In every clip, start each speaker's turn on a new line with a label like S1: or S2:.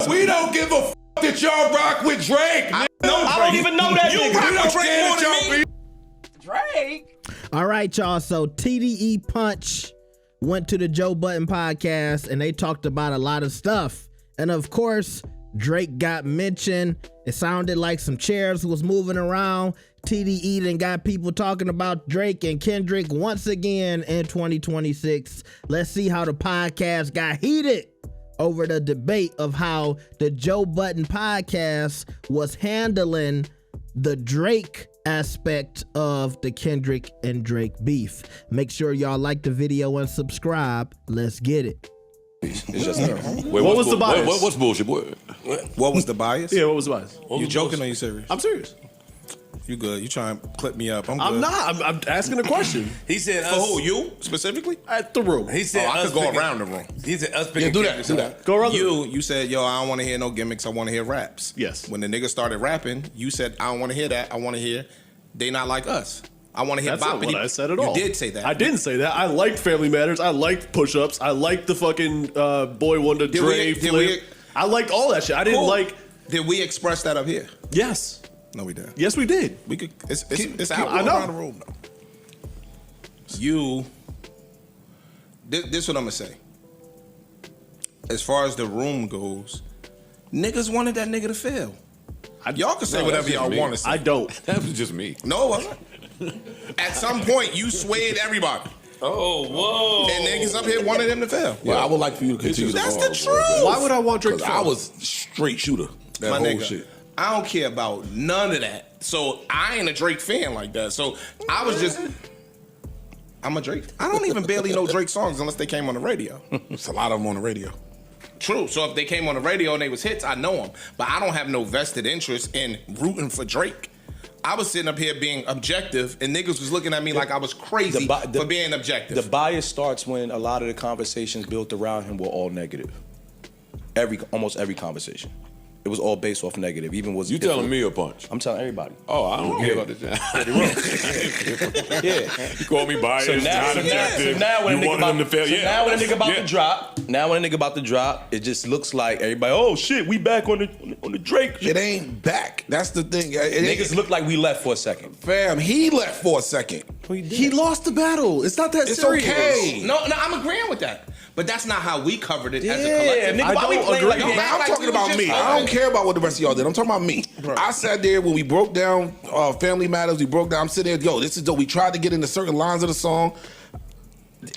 S1: We don't give a f that y'all rock with Drake.
S2: I don't even know that
S1: You
S2: nigga.
S1: rock with Drake more than me.
S2: Drake.
S3: All right, y'all. So TDE Punch went to the Joe Budden Podcast and they talked about a lot of stuff. And of course, Drake got mentioned. It sounded like some chairs was moving around. TDE then got people talking about Drake and Kendrick once again in 2026. Let's see how the podcast got heated over the debate of how the Joe Budden Podcast was handling the Drake aspect of the Kendrick and Drake beef. Make sure y'all like the video and subscribe. Let's get it.
S4: It's just
S5: Wait,
S2: What was the bias?
S5: What's bullshit?
S4: what was the bias?
S2: Yeah, what was the bias?
S4: You joking or you serious?
S2: I'm serious.
S4: You good? You trying to clip me up? I'm
S2: I'm not. I'm asking a question.
S6: He said
S4: For
S6: us.
S4: who? You specifically?
S2: At the room.
S6: He said
S4: I
S6: us
S4: could go
S6: picking-
S4: around the room.
S6: He said us picking.
S4: Yeah, do that.
S6: Kendrick
S4: Do
S6: songs.
S4: that.
S2: Go around.
S4: You said, yo, I don't want to hear no gimmicks. I want to hear raps.
S2: Yes.
S4: When the niggas started rapping, you said, I don't want to hear that. I want to hear they not like us. I want to hear
S2: That's not
S4: boppity.
S2: what I said at all.
S4: You did say that.
S2: I didn't say that. I liked Family Matters. I liked push-ups. I liked the fucking Boy Wonder
S4: Did
S2: Dre
S4: we-
S2: flip. I liked all that shit. I didn't
S4: Cool.
S2: like.
S4: Did we express that up here?
S2: Yes.
S4: No, we didn't.
S2: Yes, we did.
S4: We could. It's out.
S2: I
S4: Go
S2: know.
S4: around the room though. You. This what I'm gonna say. As far as the room goes, niggas wanted that nigga to fail. Y'all can say
S5: No,
S4: whatever
S5: that's just
S4: y'all
S5: me.
S4: want to say.
S2: I don't.
S5: That was just me.
S4: No, it wasn't. At some point, you swayed everybody,
S6: Oh, whoa.
S4: and niggas up here wanted him to fail.
S1: Well, I would like for you to continue.
S4: That's
S1: to
S4: the
S1: go
S4: truth.
S2: Why would I want Drake?
S1: Because I was straight shooter. That
S4: My
S1: whole
S4: nigga,
S1: shit.
S4: I don't care about none of that. So I ain't a Drake fan like that. So I was just. I'm a Drake. I don't even barely know Drake songs unless they came on the radio.
S1: It's a lot of them on the radio.
S4: True. So if they came on the radio and they was hits, I know them. But I don't have no vested interest in rooting for Drake. I was sitting up here being objective, and niggas was looking at me like I was crazy for being objective.
S7: The bias starts when a lot of the conversations built around him were all negative. Almost every conversation. It was all based off negative. Even was
S5: You telling me a punch?
S7: I'm telling everybody.
S5: Oh, I don't care about this.
S7: Yeah.
S5: You call me biased, not objective.
S7: now when
S5: you wanted them to fail.
S7: now when a nigga about
S5: Yeah.
S7: to drop, it just looks like everybody. Oh shit, we back on the Drake.
S1: It ain't back. That's the thing. It ain't,
S7: Niggas look like we left for a second.
S1: fam, he left for a second.
S2: He lost the battle. It's not that
S1: It's
S2: serious.
S1: okay.
S4: No, I'm agreeing with that. But that's not how we covered it as a
S7: Yeah,
S4: collective.
S7: nigga, why we play like
S1: No,
S7: that?
S1: man, I'm talking about me. I don't care about what the rest of y'all did. I'm talking about me. I sat there when we broke down Family Matters. We broke down. I'm sitting there, yo, this is dope. We tried to get into certain lines of the song.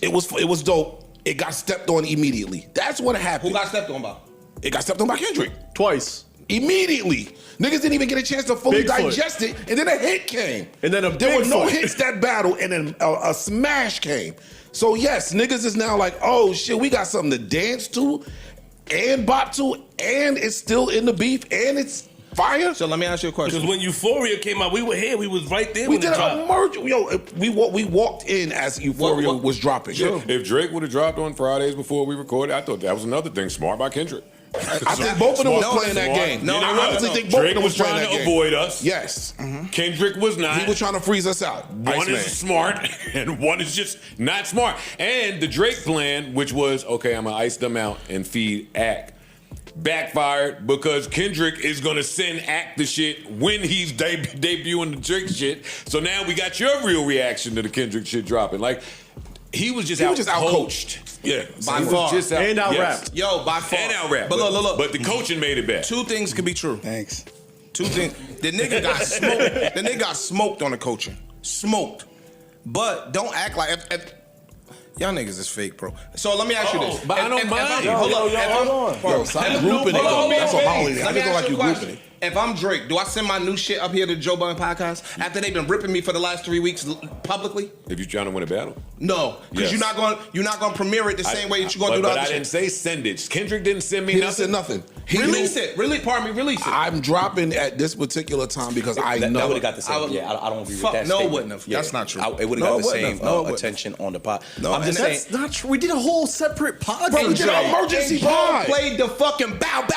S1: It was dope. It got stepped on immediately. That's what happened.
S4: Who got stepped on by?
S1: It got stepped on by Kendrick.
S2: Twice.
S1: Immediately. Niggas didn't even get a chance to fully
S2: Bigfoot.
S1: digest it, and then a hit came.
S2: And then a
S1: there were no
S2: Bigfoot.
S1: hits that battle, and then a smash came. So yes, niggas is now like, oh shit, we got something to dance to and bop to, and it's still in the beef, and it's fire.
S4: So let me ask you a question.
S6: Because when Euphoria came out, we were here. We was right there
S1: We
S6: when
S1: did
S6: it dropped.
S1: a merge. Yo, we walked in as Euphoria
S4: What-
S1: was dropping.
S5: If Drake would have dropped on Fridays before we recorded, I thought that was another thing smart by Kendrick.
S1: I think both of them was
S4: No,
S1: playing that
S5: Smart.
S1: game.
S5: No,
S1: I
S5: they
S1: honestly
S5: wasn't.
S1: think both of
S5: Drake
S1: them
S5: was
S1: playing
S5: trying
S1: that
S5: to
S1: game.
S5: avoid us.
S1: Yes.
S5: Kendrick was not.
S1: He was trying to freeze us out.
S5: One
S1: Iceman.
S5: is smart and one is just not smart. And the Drake plan, which was, okay, I'm gonna ice them out and feed Ack, backfired because Kendrick is gonna send Ack the shit when he's debuting the Drake shit. So now we got your real reaction to the Kendrick shit dropping. Like, he was just out coached.
S1: Yeah.
S4: By
S5: He was
S4: far.
S5: just
S2: And out-rapped.
S4: Yo, by far.
S5: And out-rapped.
S4: But look.
S5: But the coaching made it bad.
S4: Two things could be true.
S7: Thanks.
S4: Two things. The nigga got smoked. The nigga got smoked on the coaching. Smoked. But don't act like if y'all niggas is fake, bro. So let me ask you this.
S5: But I don't mind.
S4: Hold on.
S1: Yo, stop grouping it, though. That's what my only thing. I
S4: Let me
S1: just don't
S4: ask
S1: like
S4: you
S1: you
S4: a question.
S1: grouping it.
S4: If I'm Drake, do I send my new shit up here to the Joe Budden Podcast after they've been ripping me for the last 3 weeks publicly?
S5: If you're trying to win a battle.
S4: No, because
S5: Yes.
S4: you're not gonna premiere it the same way that you're gonna do the
S5: But
S4: other
S5: I
S4: shit.
S5: didn't say send it. Kendrick didn't send me
S1: He didn't say
S5: nothing.
S1: nothing. He
S4: Release
S1: knew-
S4: it. Release it.
S1: I'm dropping at this particular time because I
S7: That
S1: know.
S7: would have got the
S4: I
S7: same.
S4: would-
S7: Yeah, I don't agree
S4: Fuck,
S7: with that.
S4: no, it
S7: statement.
S4: wouldn't have. That's not true.
S7: It would
S1: No,
S7: have
S1: it
S7: got the
S1: wouldn't
S7: same
S1: have. No, it wouldn't
S7: attention on the pod.
S1: No,
S7: I'm just
S1: and
S7: saying.
S2: That's not true. We did a whole separate podcast.
S1: Bro, we did an emergency
S4: And Joe
S1: pod.
S4: played the fucking bow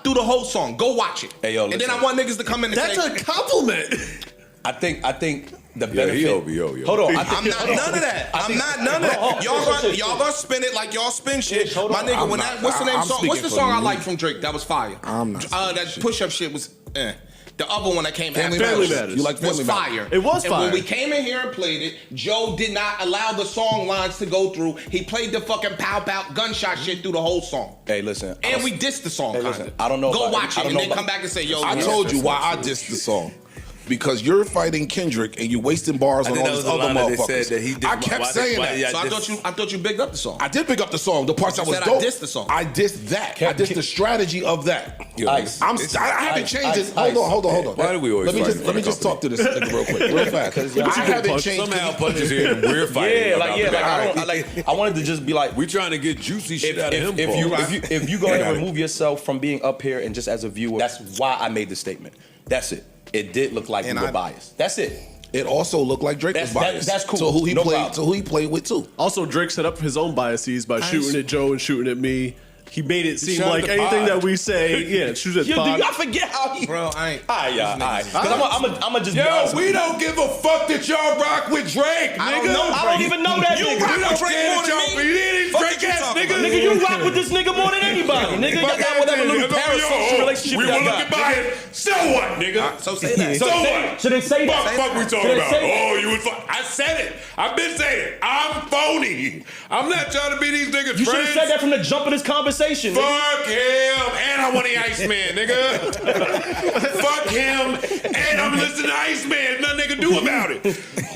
S4: through the whole song. Go watch it.
S7: Hey, yo,
S4: and then
S7: listen.
S4: I want niggas to come in and
S2: That's
S4: say,
S2: a compliment.
S7: I think the benefit.
S5: yo.
S7: Hold on.
S4: I'm not none of that. I'm not none of that. Y'all gonna spin it like y'all spin shit. My nigga, when that, what's the name song? What's the song I like from Drake? That was fire.
S1: I'm not.
S4: That push-up shit was. The other one that came after
S2: Family
S4: that
S2: Matters.
S1: You like
S4: was
S1: Family
S4: fire.
S2: It was
S4: and
S2: fire.
S4: when we came in here and played it, Joe did not allow the song lines to go through. He played the fucking pow gunshot shit through the whole song.
S7: Hey, listen.
S4: And we dissed the song,
S7: Hey,
S4: kinda.
S7: listen, I don't know
S4: Go
S7: about-
S4: watch
S7: I
S4: it
S7: don't
S4: and
S7: know
S4: then
S7: about-
S4: come back and say, yo,
S1: I
S4: yeah,
S1: told you
S4: that's
S1: why
S4: not
S1: I
S4: true.
S1: dissed the song. Because you're fighting Kendrick and you're wasting bars on
S8: think
S1: all
S8: that
S1: these
S8: was the
S1: other
S8: line that they
S1: motherfuckers.
S8: said that he did-
S1: I kept
S8: why-
S1: saying
S8: why-
S1: that.
S8: yeah,
S4: So I thought you bigged up the song.
S1: I did pick up the song. The parts that was
S4: said I
S1: dope.
S4: dissed the song.
S1: I dissed that. I dissed the strategy of that.
S7: Ice.
S1: I haven't changed it. Hold on.
S5: Why do we always
S1: Let me
S5: fight
S1: just
S5: for
S1: talk to this nigga real quick, real fast. I haven't changed.
S5: Somehow Punch is here and we're fighting.
S7: Yeah,
S5: about that.
S7: I wanted to just be like,
S5: We trying to get juicy shit out of him.
S7: if you go ahead and remove yourself from being up here and just as a viewer, that's why I made the statement. That's it. It did look like you were biased. That's it.
S1: It also looked like Drake was biased.
S7: That's cool.
S1: So who he
S7: No
S1: played?
S7: problem.
S1: So who he played with too?
S2: Also, Drake set up his own biases by shooting at Joe and shooting at me. He made it seem
S5: shot
S2: like
S5: at the
S2: anything
S5: pod.
S2: that we say, shoot at the
S7: Yo, do
S2: pod.
S7: y'all forget how he?
S4: Bro, I ain't.
S7: Because I'm just. be
S5: Yo,
S7: honest with
S5: we
S7: you.
S5: don't give a fuck that y'all rock with Drake,
S4: I
S5: nigga.
S4: don't know.
S7: I don't even know that
S4: You
S7: nigga.
S4: rock
S5: We
S4: with
S5: don't
S4: Drake
S5: care
S4: more
S5: that y'all
S4: than me.
S5: these
S4: Fuck
S5: Drake
S4: you
S5: ass
S4: talking
S5: niggas.
S4: about?
S7: Nigga, you rock with this nigga more than anybody. Nigga, y'all got whatever little parasocial relationship
S5: we
S7: y'all
S5: were looking
S7: got.
S5: by it. So what, nigga?
S4: So say that.
S5: So what?
S7: Should they say that?
S5: Fuck we
S7: Should
S5: talking
S7: they
S5: about?
S7: say that?
S5: Oh, you would fuck. I said it. I've been saying it. I'm phony. I'm not trying to be these niggas
S7: You should have
S5: friends.
S7: said that from the jump of this conversation. nigga.
S5: Fuck him, and I want the Iceman, nigga. Fuck him, and I'm listening to Iceman. Nothing they can do about it.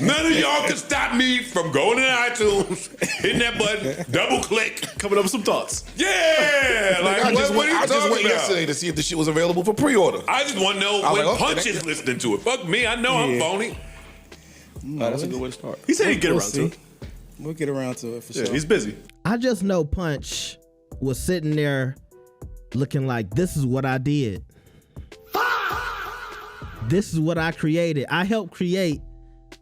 S5: None of y'all can stop me from going to iTunes, hitting that button, double click.
S2: Coming up with some thoughts.
S5: Yeah, like
S1: I just
S5: what are you
S1: went
S5: talking about?
S1: yesterday to see if the shit was available for pre-order.
S5: I just want to know
S1: I was
S5: when
S1: like, okay,
S5: Punch
S1: that-
S5: is listening to it. Fuck me, I know I'm phony.
S7: That's a good way to start.
S2: He said he'd get around to it.
S8: We'll get around to it for
S2: Yeah,
S8: sure.
S2: he's busy.
S3: I just know Punch was sitting there looking like, this is what I did. This is what I created. I helped create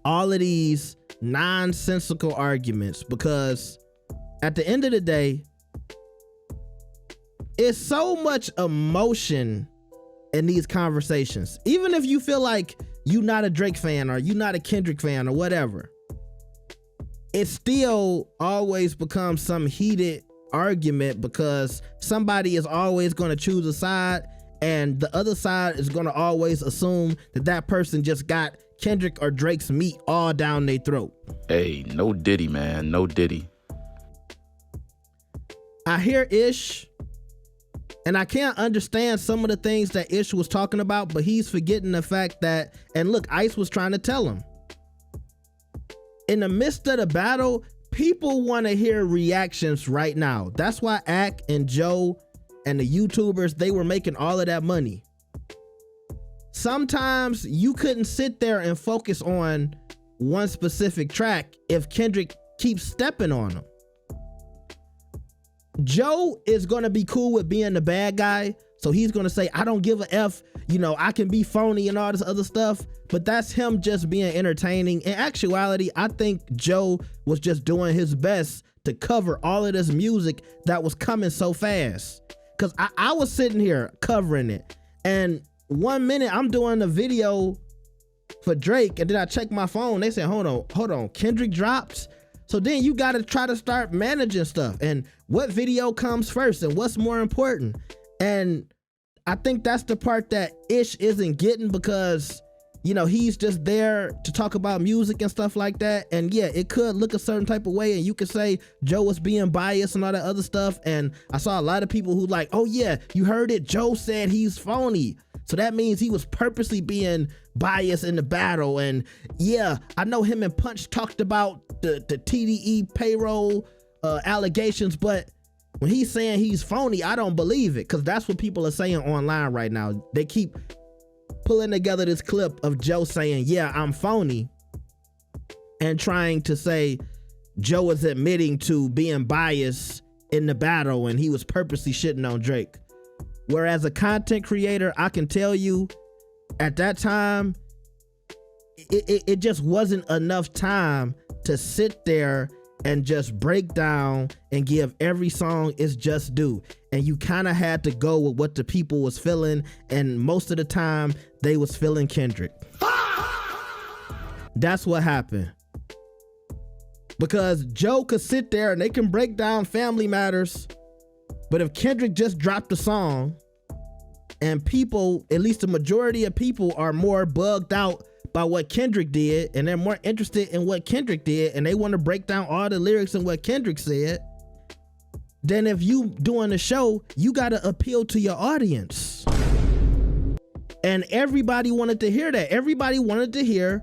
S3: all of these nonsensical arguments because at the end of the day, it's so much emotion in these conversations. Even if you feel like you're not a Drake fan or you're not a Kendrick fan or whatever, it still always becomes some heated argument because somebody is always going to choose a side and the other side is going to always assume that that person just got Kendrick or Drake's meat all down their throat.
S9: Hey, no Diddy, man. No Diddy.
S3: I hear Ish, and I can't understand some of the things that Ish was talking about, but he's forgetting the fact that, and look, Ice was trying to tell him. In the midst of the battle, people want to hear reactions right now. That's why Ack and Joe and the YouTubers, they were making all of that money. Sometimes you couldn't sit there and focus on one specific track if Kendrick keeps stepping on them. Joe is going to be cool with being the bad guy. So he's going to say, I don't give a F, I can be phony and all this other stuff. But that's him just being entertaining. In actuality, I think Joe was just doing his best to cover all of this music that was coming so fast. Because I was sitting here covering it. And 1 minute I'm doing a video for Drake. And then I check my phone. They said, hold on. Kendrick drops. So then you got to try to start managing stuff. And what video comes first and what's more important. And I think that's the part that Ish isn't getting because, he's just there to talk about music and stuff like that. And yeah, it could look a certain type of way and you could say Joe was being biased and all that other stuff. And I saw a lot of people who like, oh yeah, you heard it. Joe said he's phony. So that means he was purposely being biased in the battle. And yeah, I know him and Punch talked about the TDE payroll allegations, but when he's saying he's phony, I don't believe it because that's what people are saying online right now. They keep pulling together this clip of Joe saying, yeah, I'm phony, and trying to say Joe is admitting to being biased in the battle and he was purposely shitting on Drake. Whereas a content creator, I can tell you at that time, it just wasn't enough time to sit there and just break down and give every song its just due. And you kind of had to go with what the people was feeling. And most of the time they was feeling Kendrick. That's what happened. Because Joe could sit there and they can break down Family Matters, but if Kendrick just dropped a song and people, at least the majority of people, are more bugged out by what Kendrick did and they're more interested in what Kendrick did and they want to break down all the lyrics and what Kendrick said, then if you doing a show, you got to appeal to your audience. And everybody wanted to hear that. Everybody wanted to hear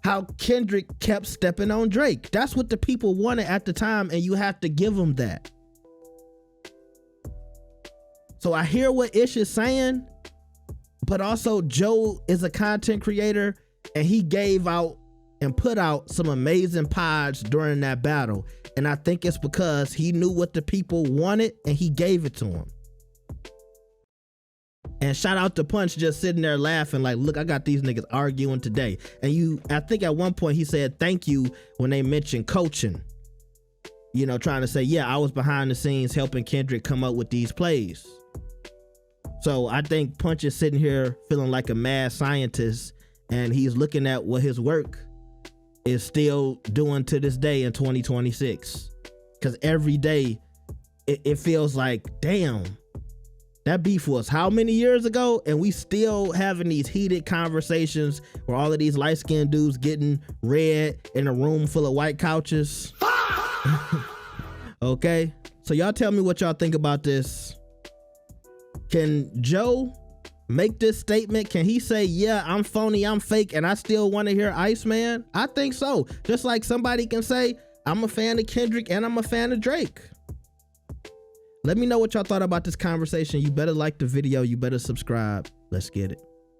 S3: how Kendrick kept stepping on Drake. That's what the people wanted at the time, and you have to give them that. So I hear what Ish is saying, but also Joe is a content creator, and he gave out and put out some amazing pods during that battle. And I think it's because he knew what the people wanted, and he gave it to them. And shout out to Punch just sitting there laughing like, look, I got these niggas arguing today. And I think at one point he said thank you when they mentioned coaching. You know, trying to say, yeah, I was behind the scenes helping Kendrick come up with these plays. So I think Punch is sitting here feeling like a mad scientist, and he's looking at what his work is still doing to this day in 2026. Because every day it feels like, damn, that beef was how many years ago? And we still having these heated conversations where all of these light-skinned dudes getting red in a room full of white couches. Okay? So y'all tell me what y'all think about this. Can Joe make this statement? Can he say, yeah, I'm phony, I'm fake, and I still want to hear ICEMAN? I think so. Just like somebody can say, I'm a fan of Kendrick and I'm a fan of Drake. Let me know what y'all thought about this conversation. You better like the video. You better subscribe. Let's get it.